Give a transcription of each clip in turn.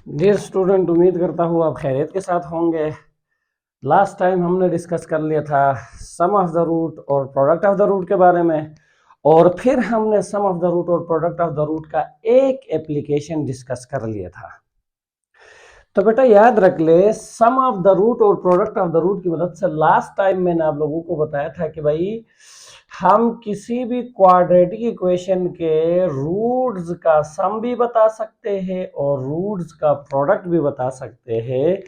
Dear student, उम्मीद करता हूँ आप खैरियत के साथ होंगे। लास्ट टाइम हमने डिस्कस कर लिया था सम ऑफ द रूट और प्रोडक्ट ऑफ द रूट के बारे में, और फिर हमने सम ऑफ द रूट और प्रोडक्ट ऑफ द रूट का एक एप्लीकेशन डिस्कस कर लिया था। तो बेटा याद रख ले, सम ऑफ द रूट और प्रोडक्ट ऑफ द रूट की मदद से लास्ट टाइम मैंने आप लोगों को बताया था कि भाई हम किसी भी क्वाड्रेटिक इक्वेशन के रूट्स का सम भी बता सकते हैं और रूट्स का प्रोडक्ट भी बता सकते हैं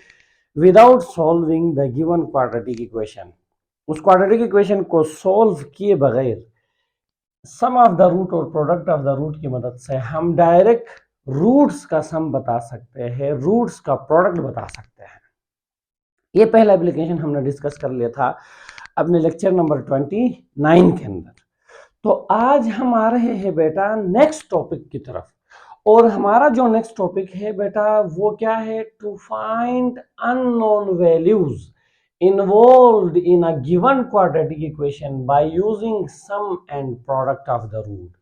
without solving the given quadratic equation. उस क्वाड्रेटिक इक्वेशन को सॉल्व किए बगैर सम ऑफ द रूट और प्रोडक्ट ऑफ द रूट की मदद से हम डायरेक्ट रूट्स का सम बता सकते हैं, रूट्स का प्रोडक्ट बता सकते हैं। ये पहला एप्लीकेशन हमने डिस्कस कर लिया था अपने लेक्चर नंबर 29 के अंदर। तो आज हम आ रहे हैं बेटा नेक्स्ट टॉपिक की तरफ, और हमारा जो नेक्स्ट टॉपिक है बेटा वो क्या है? To find unknown values involved in a given quadratic equation by using sum and product of the root।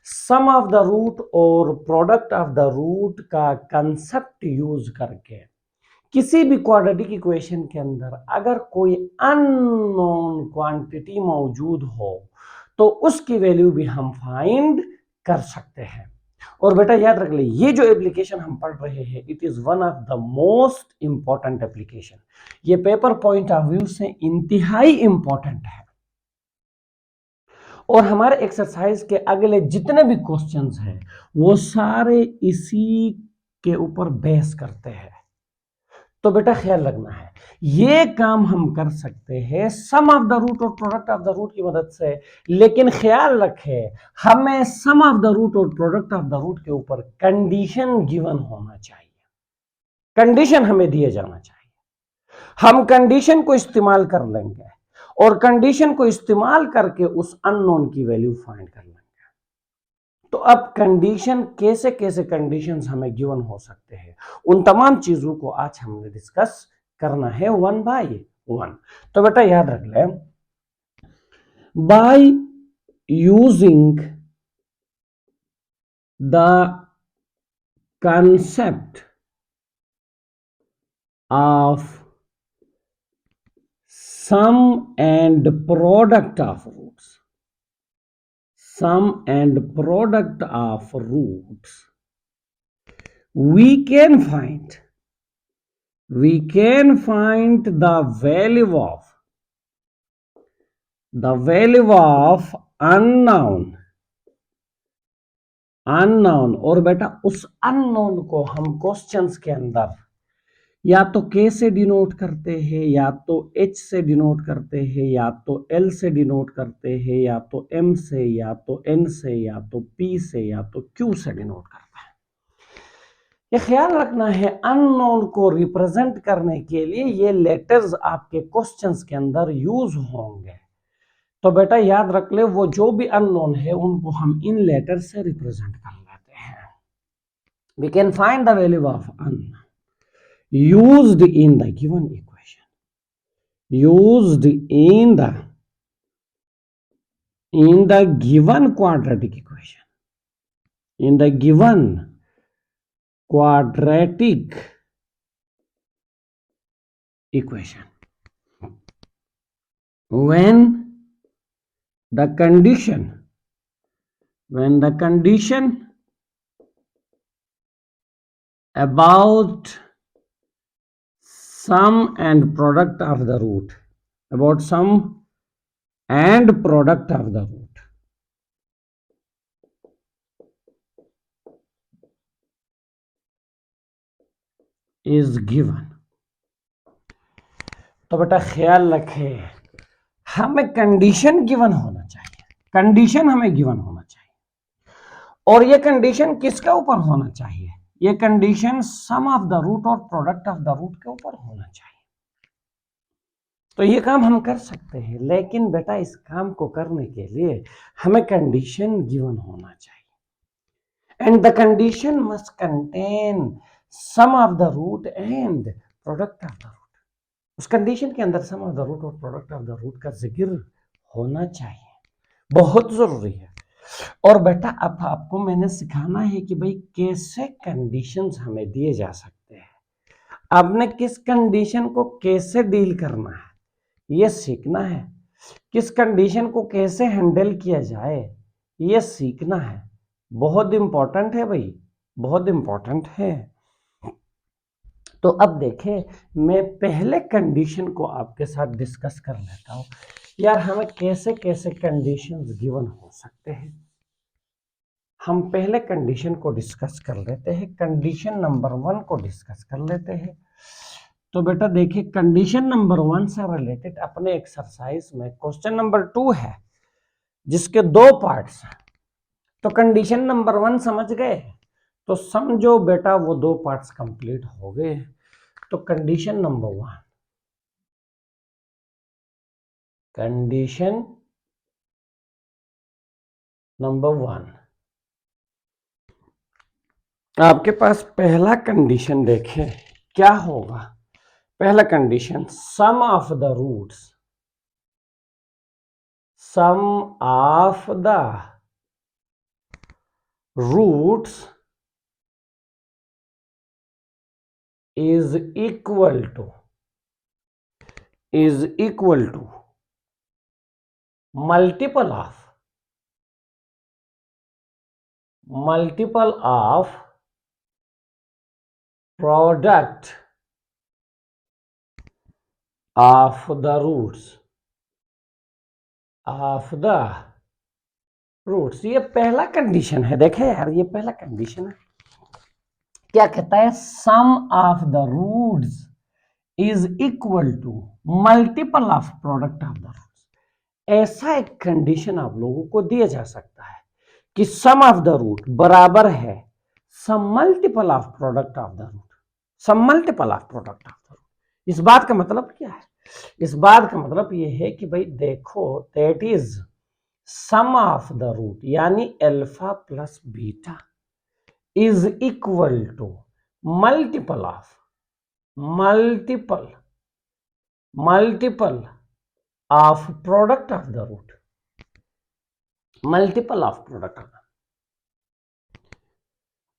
sum of the root और product of the root का कंसेप्ट यूज करके किसी भी क्वाड्रेटिक इक्वेशन के अंदर अगर कोई अननोन क्वांटिटी मौजूद हो तो उसकी वैल्यू भी हम फाइंड कर सकते हैं। और बेटा याद रख ले, ये जो एप्लीकेशन हम पढ़ रहे हैं it is one of the most important application. ये पेपर पॉइंट ऑफ व्यू से इंतहाई इंपॉर्टेंट है, और हमारे एक्सरसाइज के अगले जितने भी क्वेश्चंस हैं वो सारे इसी के ऊपर बेस करते हैं। तो बेटा ख्याल रखना है, ये काम हम कर सकते हैं सम ऑफ द रूट और प्रोडक्ट ऑफ द रूट की मदद से, लेकिन ख्याल रखें हमें सम ऑफ द रूट और प्रोडक्ट ऑफ द रूट के ऊपर कंडीशन गिवन होना चाहिए, कंडीशन हमें दिए जाना चाहिए। हम कंडीशन को इस्तेमाल कर लेंगे और कंडीशन को इस्तेमाल करके उस अननोन की वैल्यू फाइंड कर लेंगे। तो अब कंडीशन कैसे कैसे कंडीशंस हमें गिवन हो सकते हैं, उन तमाम चीजों को आज हमने डिस्कस करना है वन बाय वन। तो बेटा याद रख ले, by using the concept of sum and product of roots, sum and product of roots, we can find the value of unknown। और बेटा उस अननोन को हम क्वेश्चंस के अंदर या तो K से डिनोट करते हैं, या तो H से डिनोट करते हैं, या तो L से डिनोट करते हैं, या तो M से, या तो N से, या तो P से, या तो Q से डिनोट करते हैं। ये ख्याल रखना है अननोन को रिप्रेजेंट करने के लिए ये लेटर्स आपके क्वेश्चंस के अंदर यूज होंगे। तो बेटा याद रख ले, वो जो भी अननोन है उनको हम इन लेटर से रिप्रेजेंट कर लेते हैं। We can find the value of unknown used in the given equation, used in the given quadratic equation, in the given quadratic equation, when the condition about sum and product of the root, about sum and product of the root is given। तो बेटा ख्याल रखे हमें condition given होना चाहिए, condition हमें given होना चाहिए, और ये कंडीशन किसके ऊपर होना चाहिए? ये condition sum of the root और प्रोडक्ट ऑफ द रूट के ऊपर होना चाहिए। तो ये काम हम कर सकते हैं, लेकिन बेटा इस काम को करने के लिए हमें कंडीशन गिवन होना चाहिए, and the condition must contain sum of the root and product of the root. उस कंडीशन के अंदर सम ऑफ द रूट और प्रोडक्ट ऑफ द रूट का जिक्र होना चाहिए, बहुत जरूरी है। और बेटा अब आपको मैंने सिखाना है कि भाई कैसे कंडीशंस हमें दिए जा सकते आपने किस कंडीशन को कैसे डील करना है ये सीखना है, किस कंडीशन को कैसे हैंडल किया जाए ये सीखना है। बहुत इंपॉर्टेंट है भाई, बहुत इंपॉर्टेंट है। तो अब देखें, मैं पहले कंडीशन को आपके साथ डिस्कस कर लेता हूं। यार हमें कैसे कैसे कंडीशंस गिवन हो सकते हैं, हम पहले कंडीशन को डिस्कस कर लेते हैं। कंडीशन नंबर 1 को डिस्कस कर लेते हैं। तो बेटा देखिए, कंडीशन नंबर 1 से रिलेटेड अपने एक्सरसाइज में क्वेश्चन नंबर 2 है जिसके 2 पार्ट्स हैं। तो कंडीशन नंबर 1 समझ गए तो समझो बेटा वो 2 पार्ट्स कंप्लीट हो गए। तो कंडीशन नंबर 1, कंडीशन नंबर 1, आपके पास पहला कंडीशन देखें क्या होगा। पहला condition, sum of the roots, sum of the roots is equal to multiple of product of the roots। ये पहला कंडीशन है। देखे यार, ये पहला कंडीशन है। क्या कहता है, sum of the roots is equal to multiple of product of the roots. ऐसा एक कंडीशन आप लोगों को दिया जा सकता है कि सम ऑफ द रूट बराबर है sum multiple of product of the root, sum multiple of product of the root. इस बात का मतलब क्या है, इस बात का मतलब यह है कि भाई देखो, that is sum of the root यानी alpha plus beta is equal to multiple of product of the root, multiple of product of.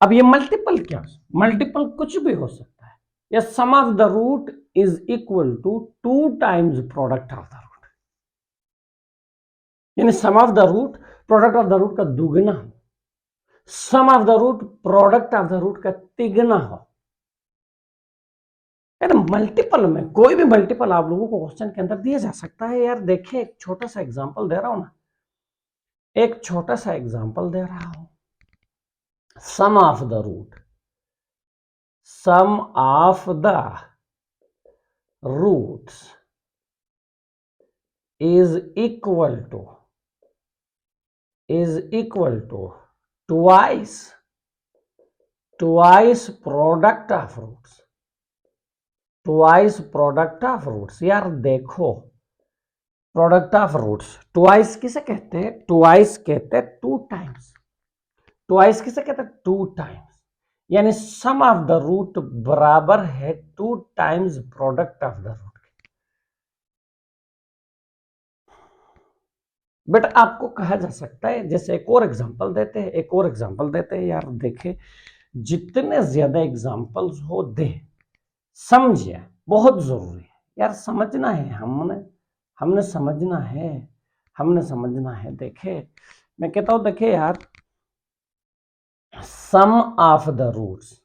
अब ये मल्टीपल क्या, मल्टीपल कुछ भी हो सकता है। या sum of the root is equal to 2 times product of the root, यानी sum of the root product of the root का दुगना हो, sum of the root product of the root का तिगना हो। मल्टीपल में कोई भी मल्टीपल आप लोगों को क्वेश्चन के अंदर दिया जा सकता है। यार देखिए, एक छोटा सा एग्जांपल दे रहा हूं ना, एक छोटा सा एग्जांपल दे रहा हूं। Sum of the root, sum of the roots is equal to twice product of roots, twice product of roots। यार देखो, प्रोडक्ट ऑफ रूट्स ट्वाइस किसे कहते हैं, ट्वाइस कहते हैं 2 टाइम्स, ट्वाइस किसे कहते हैं 2 टाइम्स, यानी सम ऑफ द रूट बराबर है 2 times product of the root. But आपको कहा जा सकता है, जैसे एक और एग्जांपल देते हैं, एक और एग्जांपल देते हैं। यार देखे, जितने ज्यादा एग्जांपल्स हो दे, समझिए, बहुत जरूरी है यार, समझना है, हमने समझना है, हमने समझना है। देखे, मैं कहता हूं, देखे यार, sum of the roots,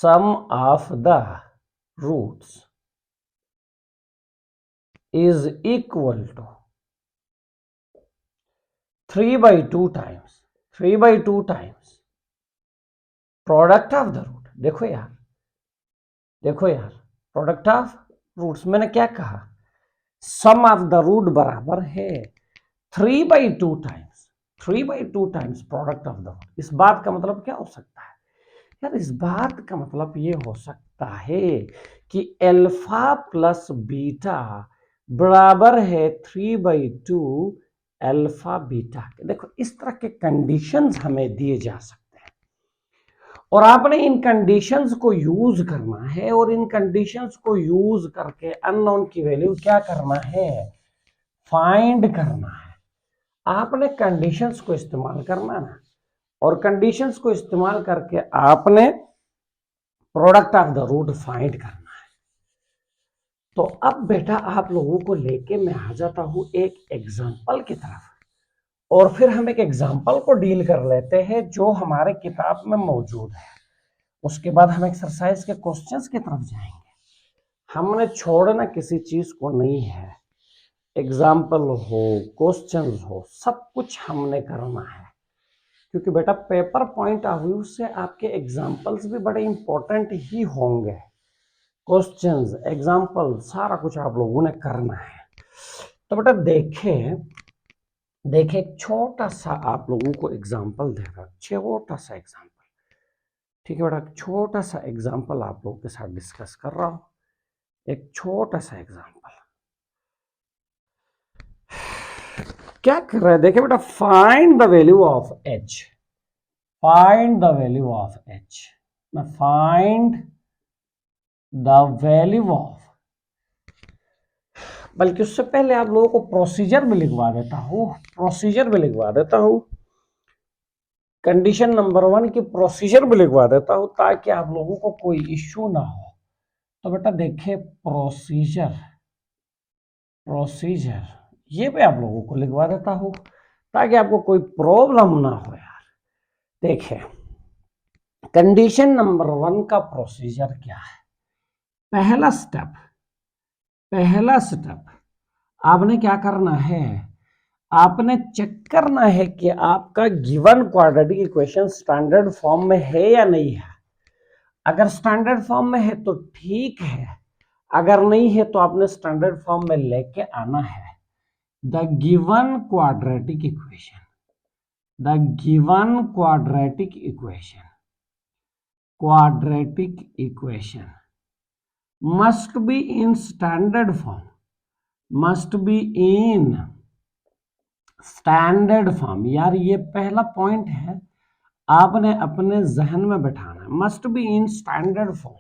sum of the roots is equal to 3/2 times, 3/2 times product of the root. देखो यार, देखो यार, प्रोडक्ट ऑफ रूट्स, मैंने क्या कहा, सम ऑफ द रूट बराबर है 3/2 times, 3/2 times product of the root. इस बात का मतलब क्या हो सकता है यार, इस बात का मतलब ये हो सकता है कि अल्फा प्लस बीटा बराबर है 3/2 अल्फा बीटा के। देखो, इस तरह के कंडीशंस हमें दिए जा सकते हैं और आपने इन कंडीशंस को यूज करना है, और इन कंडीशंस को यूज करके अननोन की वैल्यू क्या करना है, फाइंड करना है। आपने कंडीशंस को इस्तेमाल करना ना, और कंडीशंस को इस्तेमाल करके आपने product of the root find करना है। तो अब बेटा आप लोगों को लेके मैं आ जाता हूं एक एग्जाम्पल की तरफ, और फिर हम एक एग्जाम्पल को डील कर लेते हैं जो हमारे किताब में मौजूद है। उसके बाद हम एक्सरसाइज के क्वेश्चंस की तरफ जाएंगे। हमने छोड़ना किसी चीज को नहीं है, एग्जाम्पल हो, क्वेश्चंस हो, सब कुछ हमने करना है, क्योंकि बेटा पेपर पॉइंट ऑफ व्यू से आपके एग्जाम्पल्स भी बड़े इंपॉर्टेंट ही होंगे। क्वेश्चंस, एग्जाम्पल, सारा कुछ आप लोगों ने करना है। तो बेटा देखें एक छोटा सा आप लोगों को एग्जाम्पल देगा, छोटा सा एग्जाम्पल, ठीक है बेटा, छोटा सा एग्जाम्पल आप लोगों के साथ डिस्कस कर रहा हूं, एक छोटा सा एग्जाम्पल। क्या कर रहा है, देखिए बेटा, find the value of H, find the value of H, find the value of, बल्कि उससे पहले आप लोगों को प्रोसीजर भी लिखवा देता हूं, प्रोसीजर भी लिखवा देता हूं, कंडीशन नंबर 1 की प्रोसीजर भी लिखवा देता हूं ताकि आप लोगों को कोई इश्यू ना हो। तो बेटा देखिए प्रोसीजर, प्रोसीजर ये भी आप लोगों को लिखवा देता हूं ताकि आपको कोई प्रॉब्लम ना हो यार। देखिए कंडीशन नंबर 1 का प्रोसीजर क्या है। पहला स्टेप आपने क्या करना है, आपने चेक करना है कि आपका given quadratic equation standard form में है या नहीं है। अगर स्टैंडर्ड फॉर्म में है तो ठीक है, अगर नहीं है तो आपने स्टैंडर्ड फॉर्म में लेके आना है। The given quadratic equation, the given quadratic equation must be in standard form, must be in standard form। यार ये पहला पॉइंट है, आपने अपने जहन में बैठाना है, must be in standard form.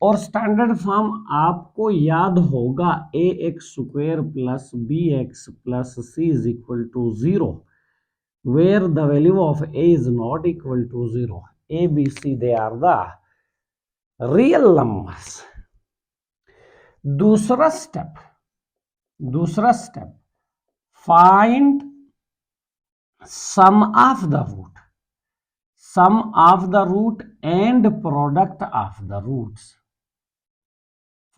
और स्टैंडर्ड फॉर्म आपको याद होगा A X square plus B X plus C is equal to 0, where the value of A is not equal to 0। A B C they are the real numbers. दूसरा step find sum of the root, sum of the root and product of the roots,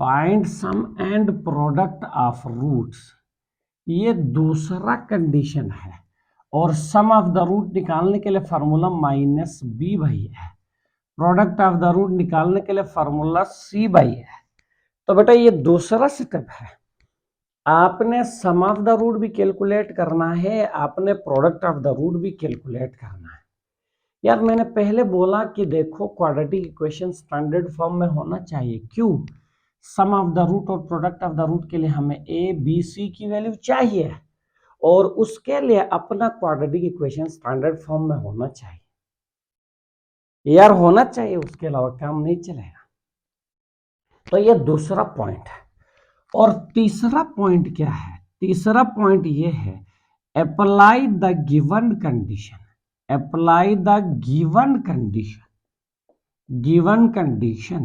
find sum and product of roots, ये दूसरा condition है। और सम of the root निकालने के लिए formula minus B by है, product of the root निकालने के लिए फार्मूला सी बाई है। तो बेटा ये दूसरा स्टेप है, आपने सम ऑफ द रूट भी कैलकुलेट करना है, आपने प्रोडक्ट ऑफ द रूट भी कैलकुलेट करना है। यार मैंने पहले बोला कि देखो क्वाड्रेटिक इक्वेशन स्टैंडर्ड फॉर्म में होना चाहिए, क्यों, सम ऑफ द रूट और प्रोडक्ट ऑफ द रूट के लिए हमें ए बी सी की वैल्यू चाहिए, और उसके लिए अपना क्वाड्रेटिक इक्वेशन स्टैंडर्ड फॉर्म में होना चाहिए, यार होना चाहिए, उसके अलावा काम नहीं चलेगा। तो ये दूसरा पॉइंट है। और तीसरा पॉइंट क्या है, तीसरा पॉइंट ये है, apply the given condition, apply the given condition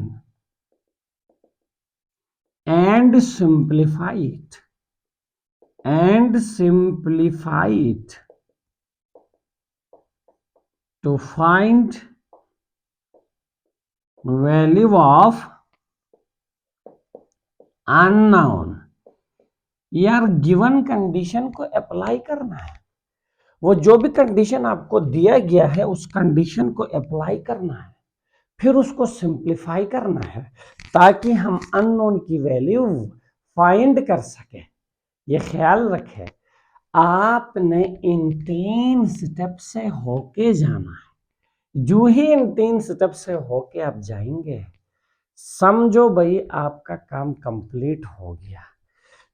and simplify it to find value of unknown. यार गिवन कंडीशन को अप्लाई करना है, वो जो भी कंडीशन आपको दिया गया है उस कंडीशन को अप्लाई करना है, फिर उसको सिंप्लीफाई करना है ताकि हम अननोन की वैल्यू फाइंड कर सके। ये ख्याल रखें, आपने इन 3 स्टेप से होके जाना है। जो ही इन 3 स्टेप से होके आप जाएंगे, समझो भाई आपका काम कंप्लीट हो गया।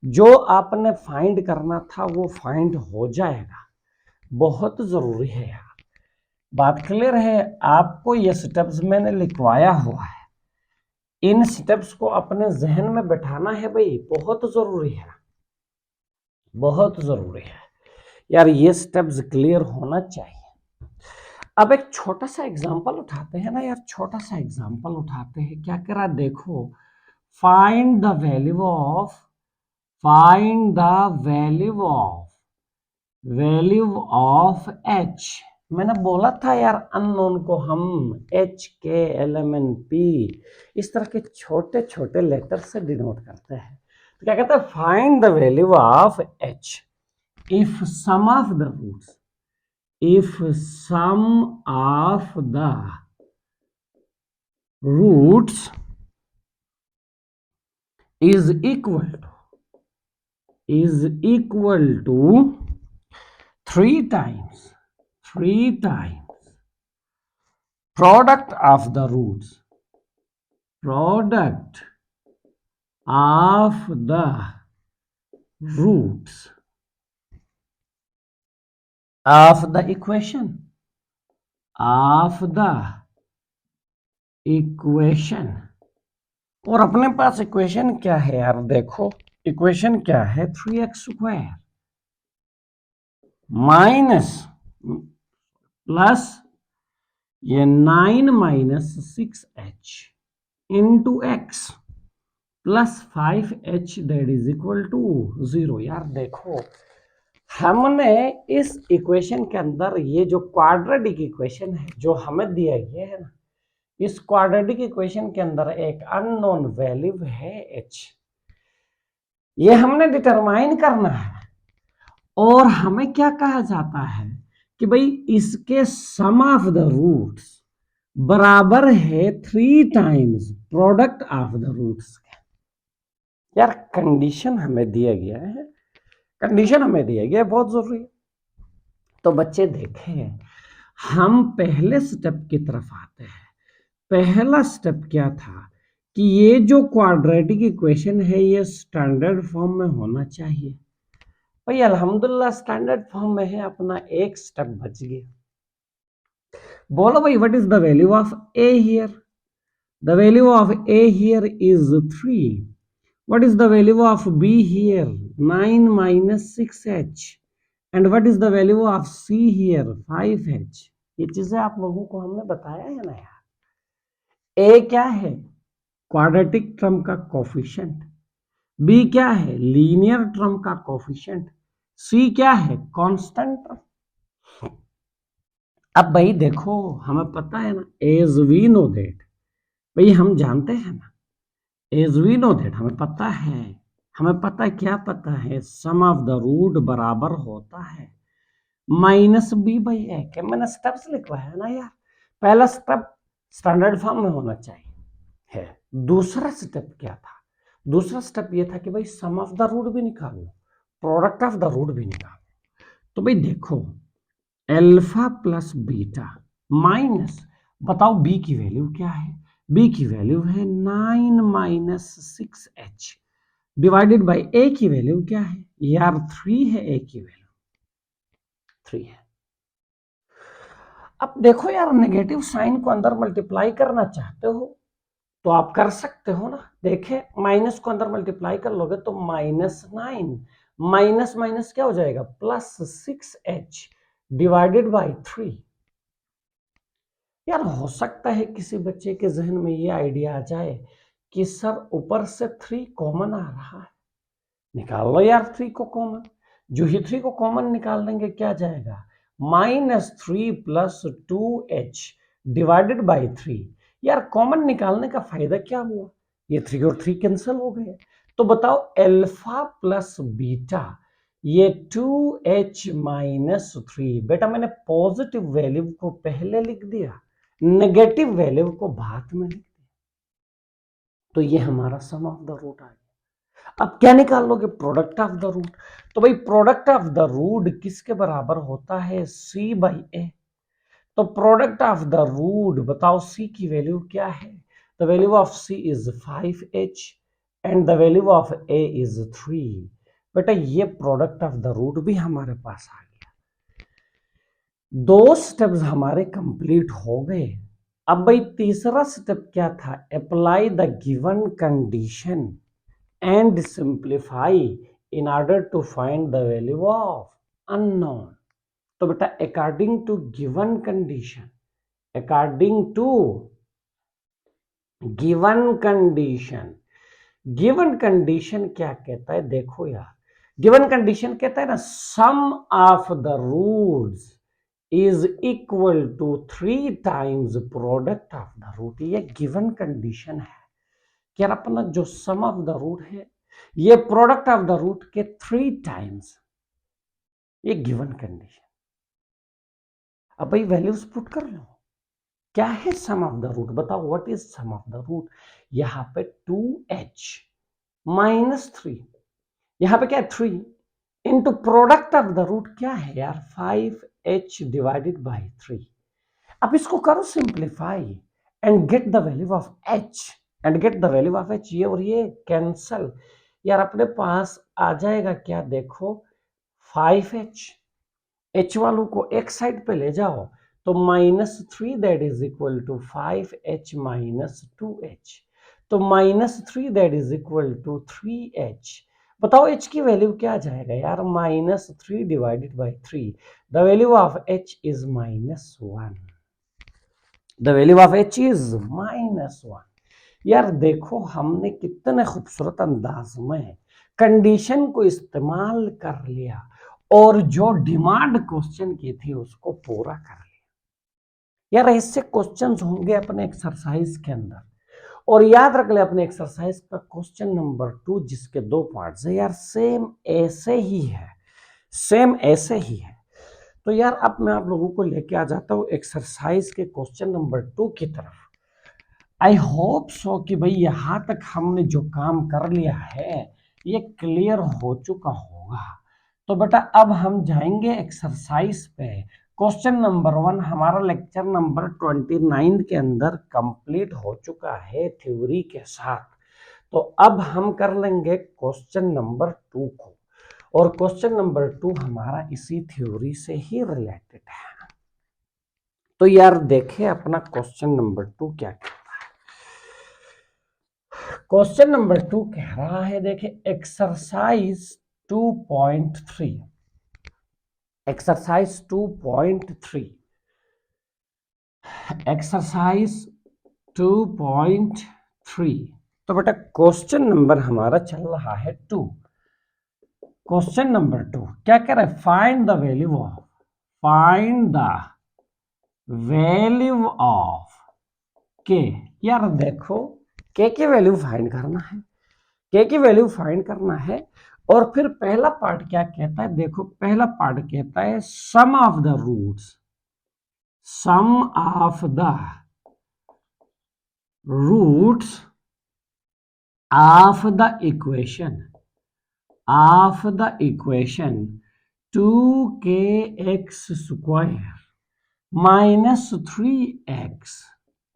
जो आपने फाइंड करना था वो फाइंड हो जाएगा। बहुत जरूरी है यार, बात क्लियर है। आपको ये स्टेप्स मैंने लिखवाया हुआ है, इन स्टेप्स को अपने जहन में बैठाना है भाई, बहुत जरूरी है, बहुत जरूरी है यार, ये स्टेप्स क्लियर होना चाहिए। अब एक छोटा सा एग्जांपल उठाते हैं ना यार, छोटा सा एग्जांपल उठाते हैं। क्या करा देखो, find the value of H. मैंने बोला था यार अननोन को हम एच के एल एम एन पी इस तरह के छोटे छोटे लेटर से डिनोट करते हैं। तो क्या कहते हैं, find the value of h if sum of the roots is equal to 3 times product of the roots of the equation और अपने पास इक्वेशन क्या है यार, देखो इक्वेशन क्या है, 3x² माइनस प्लस ये 9 - 6h into x plus 5h that is equal to 0। यार देखो हमने इस इक्वेशन के अंदर ये जो क्वाड्रेटिक इक्वेशन है जो हमें दिया गया है ना, इस क्वाड्रेटिक इक्वेशन के अंदर एक अननोन वैल्यू है h, ये हमने डिटरमाइन करना है। और हमें क्या कहा जाता है कि भाई इसके सम ऑफ द रूट्स बराबर है 3 times product of the roots. यार कंडीशन हमें दिया गया है, कंडीशन हमें दिया गया है, बहुत जरूरी है। तो बच्चे देखें, हम पहले स्टेप की तरफ आते हैं। पहला स्टेप क्या था कि ये जो क्वाड्रेटिक इक्वेशन है ये स्टैंडर्ड फॉर्म में होना चाहिए। भाई अल्हम्दुलिल्लाह स्टैंडर्ड फॉर्म में है, अपना एक स्टेप बच गया। बोलो भाई what is the value of A here? The value of A here is 3। What is the value of be here? 9 - 6h। And what is the value of see here? 5h। ये चीजें आप लोगों को हमने बताया है ना यार। ए क्या है? क्वाड्रेटिक टर्म का कोफिशिएंट। बी क्या है? लीनियर टर्म का कोफिशिएंट। सी क्या है? Constant term. अब भाई देखो हमें पता है ना, एज वी नो दैट, भाई हम जानते हैं ना, एज वी नो दैट हमें पता है, हमें पता है, क्या पता है, सम ऑफ द रूट बराबर होता है -b/a के। मैंने स्टेप्स लिखवाया है ना यार। पहला स्टेप स्टैंडर्ड फॉर्म में होना चाहिए है। दूसरा स्टेप क्या था? दूसरा स्टेप ये था कि भाई सम ऑफ द रूट भी निकालो, प्रोडक्ट ऑफ द रूट भी निकालो। तो भाई देखो अल्फा प्लस बीटा माइनस, बताओ बी की वैल्यू क्या है? बी की वैल्यू है 9 - 6h डिवाइडेड बाय ए की वैल्यू क्या है यार? 3 है, ए की वैल्यू 3 है। अब देखो यार, नेगेटिव साइन को अंदर मल्टीप्लाई करना चाहते हो तो आप कर सकते हो ना। देखे माइनस को अंदर मल्टीप्लाई कर लोगे तो -9 माइनस माइनस क्या हो जाएगा? +6h divided by 3। यार हो सकता है किसी बच्चे के जहन में ये आइडिया आ जाए कि सर ऊपर से 3 कॉमन आ रहा है, निकाल लो यार 3 को कॉमन। जो ही 3 को कॉमन निकाल देंगे क्या जाएगा? -3 + 2h डिवाइडेड बाय 3। यार कॉमन निकालने का फायदा क्या हुआ? ये 3 और 3 कैंसिल हो गए। तो बताओ अल्फा प्लस बीटा, ये 2h - 3। बेटा मैंने पॉजिटिव वैल्यू को पहले लिख दिया, नेगेटिव वैल्यू को बाद में लिख दिया। तो ये हमारा सम ऑफ द रूट आ गया। अब क्या निकाल लोगे? Product of the root. तो भाई प्रोडक्ट ऑफ द रूट किसके बराबर होता है? c/a। तो प्रोडक्ट ऑफ द रूट बताओ c की वैल्यू क्या है? The value of c is 5h and the value of a is 3। बेटा ये प्रोडक्ट ऑफ द रूट भी हमारे पास आ गया। 2 स्टेप्स हमारे कंप्लीट हो गए। अब भाई तीसरा स्टेप क्या था? Apply the given condition and simplify in order to find the value of unknown। तो बेटा according to given condition according to given condition. Given condition क्या कहता है, देखो यार, गिवन कंडीशन कहता है ना, sum of the roots is equal to 3 times product of the root. ये गिवन कंडीशन है कि यार अपना जो सम ऑफ द रूट है ये प्रोडक्ट ऑफ द रूट के 3 टाइम्स, ये गिवन कंडीशन। अब भाई वैल्यूज पुट कर लो, क्या है सम ऑफ द रूट, बताओ what is sum of the root. यहां पे 2h माइनस 3, यहां पे क्या है 3 into product of the root क्या है यार 5h डिवाइडेड बाई 3। अब इसको करो simplify and get the value of h, and get the value of h। ये और ये कैंसल, यार अपने पास आ जाएगा क्या, देखो 5h, h वालों को एक साइड पे ले जाओ तो -3 that is equal to 5h minus 2h, तो -3 that is equal to 3h। बताओ h की वैल्यू क्या आ जाएगा यार, -3 divided by 3, the value of h is -1, the value of h is -1। यार देखो हमने कितने खूबसूरत अंदाज में कंडीशन को इस्तेमाल कर लिया और जो डिमांड क्वेश्चन की थी उसको पूरा कर लिया। यार ऐसे क्वेश्चंस होंगे अपने एक्सरसाइज के अंदर, और याद रख ले अपने एक्सरसाइज का क्वेश्चन नंबर 2 जिसके 2 पार्ट्स है यार सेम ऐसे ही है, सेम ऐसे ही है। तो यार अब मैं आप लोगों को लेके आ जाता हूँ एक्सरसाइज के क्वेश्चन नंबर 2 की तरफ। आई होप सो कि भाई यहां तक हमने जो काम कर लिया है ये क्लियर हो चुका होगा। तो बेटा अब हम जाएंगे एक्सरसाइज पे। क्वेश्चन नंबर 1 हमारा लेक्चर नंबर 29 के अंदर कंप्लीट हो चुका है थ्योरी के साथ। तो अब हम कर लेंगे क्वेश्चन नंबर 2 को, और क्वेश्चन नंबर 2 हमारा इसी थ्योरी से ही रिलेटेड है। तो यार देखें अपना क्वेश्चन नंबर 2 क्या कहता है। क्वेश्चन नंबर 2 कह रहा है, देखें एक्सरसाइज 2.3, एक्सरसाइज 2.3, एक्सरसाइज 2.3। तो बेटा क्वेश्चन नंबर हमारा चल रहा है 2। क्वेश्चन नंबर 2 क्या कह रहा है, find the value of, find the value of के। यार देखो के की वैल्यू फाइंड करना है, के की वैल्यू फाइंड करना है। और फिर पहला पार्ट क्या कहता है, देखो पहला पार्ट कहता है sum of the roots, sum of the roots of the equation, of the equation 2kx square minus 3x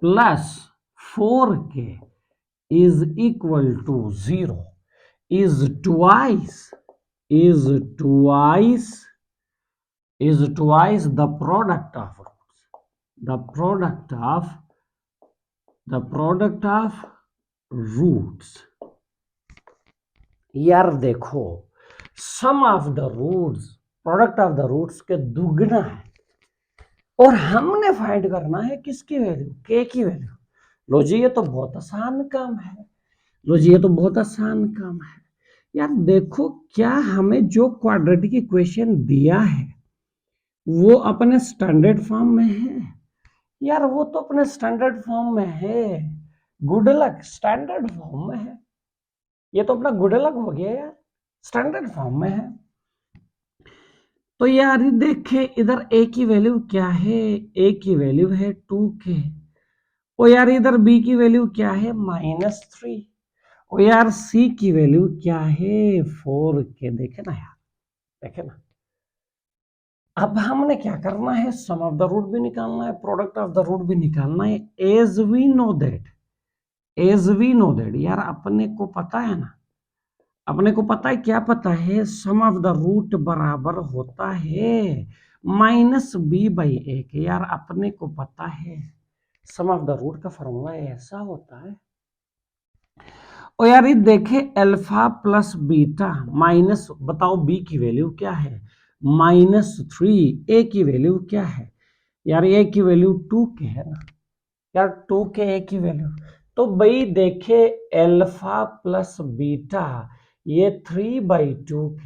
plus 4k is equal to 0 is twice the product of roots, the product of roots। यार देखो sum of the roots product of the roots के दुगना है, और हमने find करना है किसकी वैल्यू, के की वैल्यू। लो जी ये तो बहुत आसान काम है, लो जी ये तो बहुत आसान काम है। यार देखो क्या हमें जो क्वाड्रेटिक इक्वेशन दिया है वो अपने स्टैंडर्ड फॉर्म में है, यार वो तो अपने स्टैंडर्ड फॉर्म में है, गुड लक स्टैंडर्ड फॉर्म में है, ये तो अपना गुड लक हो गया यार, स्टैंडर्ड फॉर्म में है। तो यार देखे इधर ए की वैल्यू क्या है, ए की वैल्यू है 2k, और यार इधर बी की वैल्यू क्या है -3, और यार सी की वैल्यू क्या है 4k। देखे ना यार, देखे ना। अब हमने क्या करना है, सम ऑफ द रूट भी निकालना है, प्रोडक्ट ऑफ द रूट भी निकालना है। As we know that, as we know that, यार अपने को पता है ना, अपने को पता है, क्या पता है, सम ऑफ द रूट बराबर होता है -b/a। यार अपने को पता है सम ऑफ द रूट का फॉर्मूला ऐसा होता है। और यार ये देखे अल्फा प्लस बीटा माइनस, बताओ b की वैल्यू क्या है -3, a की वैल्यू क्या है, यार ए की वैल्यू 2k है ना यार, 2k ए की वैल्यू। तो भाई देखे अल्फा प्लस बीटा ये 3/2k,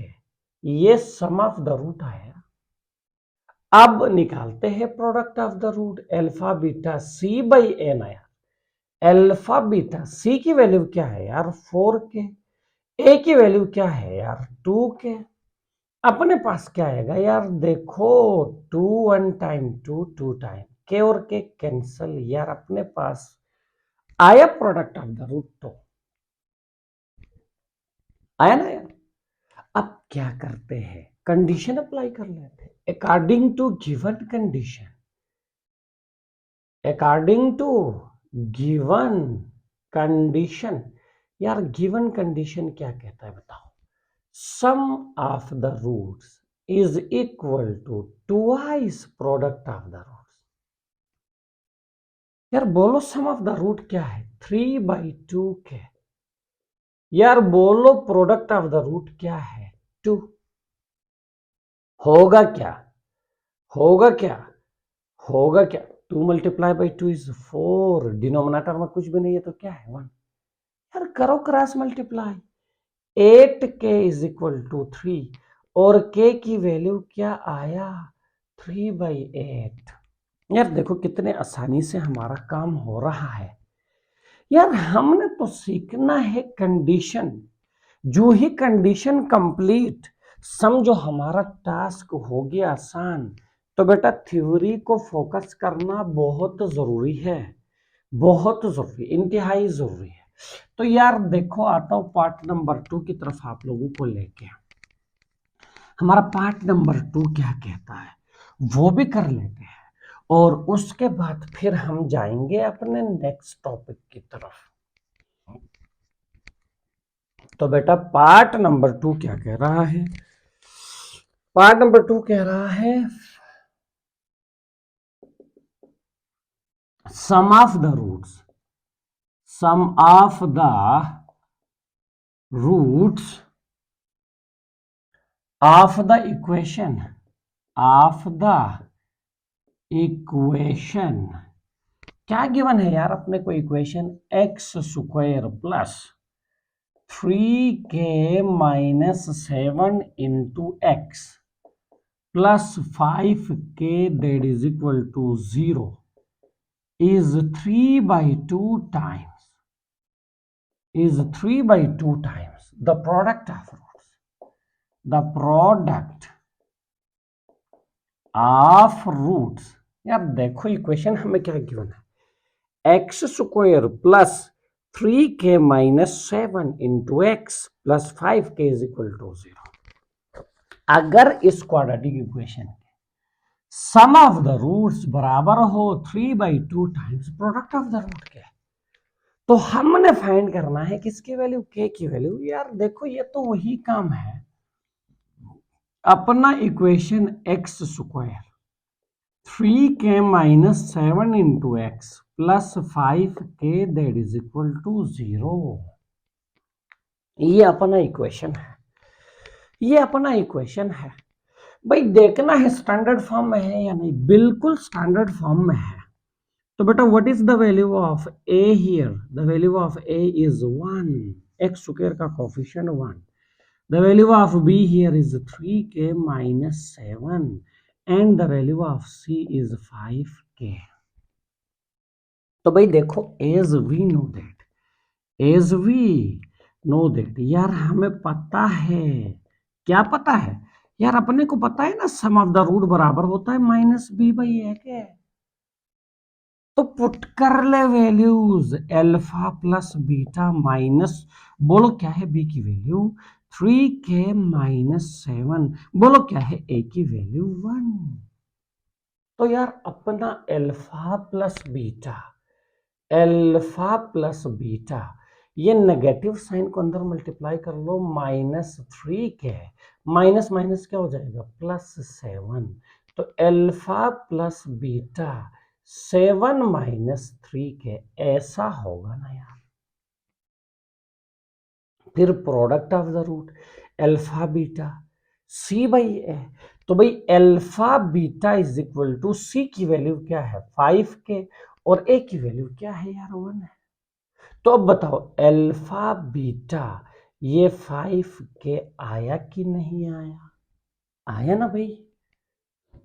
ये सम ऑफ द रूट आया। अब निकालते हैं product of the root, alpha beta c/n आया। अल्फा बीटा c की वैल्यू क्या है यार 4k, ए की वैल्यू क्या है यार 2k। अपने पास क्या आएगा यार देखो 2 1 टाइम 2 2 टाइम के और के कैंसल यार, अपने पास आया प्रोडक्ट ऑफ द रूट, तो आया ना यार। अब क्या करते हैं कंडीशन अप्लाई कर लेते हैं according to given condition, according to given condition. यार गिवन कंडीशन क्या कहता है बताओ, sum of the roots is equal to twice product of the roots. यार बोलो सम ऑफ द रूट क्या है 3/2k। यार बोलो प्रोडक्ट ऑफ द रूट क्या है 2। होगा क्या, होगा क्या, होगा क्या, 2 मल्टीप्लाई बाई 2 इज 4, डिनोमिनेटर में कुछ भी नहीं है तो क्या है 1। यार करो cross multiply, 8k is equal to 3 और k की वैल्यू क्या आया 3/8। यार देखो कितने आसानी से हमारा काम हो रहा है। यार हमने तो सीखना है कंडीशन, जो ही कंडीशन कंप्लीट समझो हमारा टास्क हो गया आसान। तो बेटा थ्योरी को फोकस करना बहुत जरूरी है, बहुत जरूरी, इंतहाई जरूरी है। तो यार देखो आता हूं पार्ट नंबर 2 की तरफ आप लोगों को लेके। हमारा पार्ट नंबर 2 क्या कहता है वो भी कर लेते हैं, और उसके बाद फिर हम जाएंगे अपने नेक्स्ट टॉपिक की तरफ। तो बेटा पार्ट नंबर 2 क्या कह रहा है, पार्ट नंबर 2 कह रहा है sum of the roots, sum of the roots of the equation, of the equation. क्या गिवन है यार अपने को equation x square plus 3k minus 7 into x plus 5k that is equal to 0 is 3/2 times, is 3/2 times the product of roots, the product of roots। यार देखो equation हमें क्या given है x square plus 3k minus 7 into x plus 5k is equal to 0। अगर इस quadratic equation sum of the roots बराबर हो 3/2 times product of the root के, तो हमने फाइंड करना है किसकी वैल्यू k की वैल्यू। यार देखो ये तो वही काम है अपना equation x square 3k minus 7 into x plus 5k that is equal to 0। ये अपना इक्वेशन है, ये अपना इक्वेशन है। भाई देखना है स्टैंडर्ड फॉर्म में है या नहीं, बिल्कुल स्टैंडर्ड फॉर्म में है। तो बेटा what is the value of a here, the value of a is 1, x square का coefficient 1। The value of b here is 3k minus 7 and the value of c is 5k। तो भाई देखो as we know that, as we know that, यार हमें पता है, क्या पता है यार अपने को पता है ना सम ऑफ द रूट बराबर होता है माइनस बी बाई ए के। तो पुट कर ले values alpha plus beta minus, बोलो क्या है बी की वैल्यू 3k माइनस 7, बोलो क्या है ए की वैल्यू 1। तो यार अपना alpha plus beta, alpha plus beta, ये नेगेटिव साइन को अंदर मल्टीप्लाई कर लो -3k, माइनस माइनस क्या हो जाएगा +7। तो alpha plus beta 7 minus 3k ऐसा होगा ना यार। फिर product of the root alpha beta c/a, तो भाई alpha beta is equal to C की वैल्यू क्या है 5k और ए की वैल्यू क्या है यार 1 है। तो अब बताओ अल्फा बीटा ये 5k आया कि नहीं आया, आया ना भाई।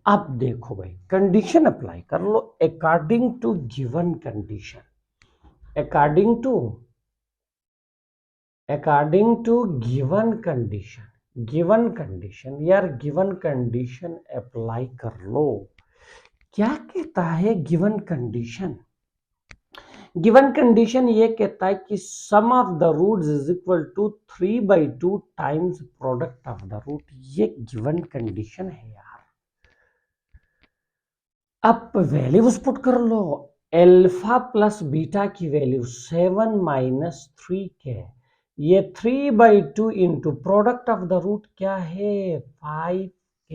अब देखो भाई कंडीशन अप्लाई कर लो according to given condition, according to given condition यार गिवन कंडीशन अप्लाई कर लो। क्या कहता है गिवन कंडीशन, गिवन कंडीशन ये कहता है कि sum of the roots is equal to 3/2 times product of the root, ये गिवन कंडीशन है यार। अब वैल्यूज पुट कर लो, अल्फा प्लस बीटा की वैल्यू 7 माइनस 3k, ये 3/2 into product of the root क्या है 5k,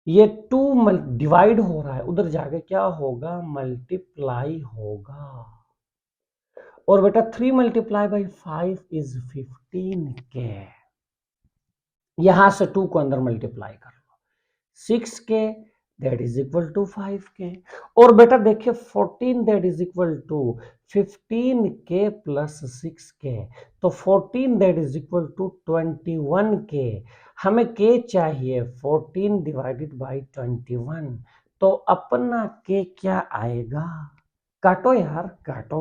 ये 2 डिवाइड हो रहा है उधर जाके क्या होगा मल्टीप्लाई होगा, और बेटा 3 मल्टीप्लाई बाई 5 इज 15k, यहां से 2 को अंदर मल्टीप्लाई कर लो 6k that is equal to 5k, और बेटा देखिए 14 that is equal to 15k plus 6k, तो 14 that is equal to 21k, हमें k चाहिए 14 डिवाइडेड बाई 21, तो अपना k क्या आएगा, काटो यार काटो,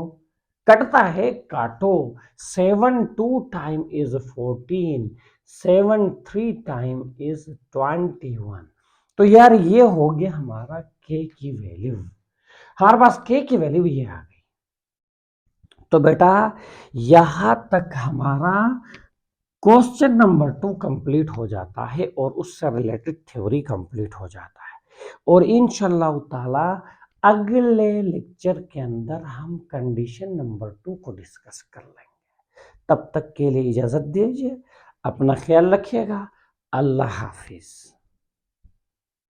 कटता है काटो, 7 2 टाइम इज 14, 7 3 टाइम इज 21, तो यार ये हो गया हमारा k की वैल्यू, हमारे पास k की वैल्यू ये आ गई। तो बेटा यहां तक हमारा क्वेश्चन नंबर 2 कंप्लीट हो जाता है और उससे रिलेटेड थ्योरी कंप्लीट हो जाता है, और इंशाल्लाह ताला अगले लेक्चर के अंदर हम कंडीशन नंबर 2 को डिस्कस कर लेंगे। तब तक के लिए इजाजत दीजिए, अपना ख्याल रखिएगा, अल्लाह हाफिज।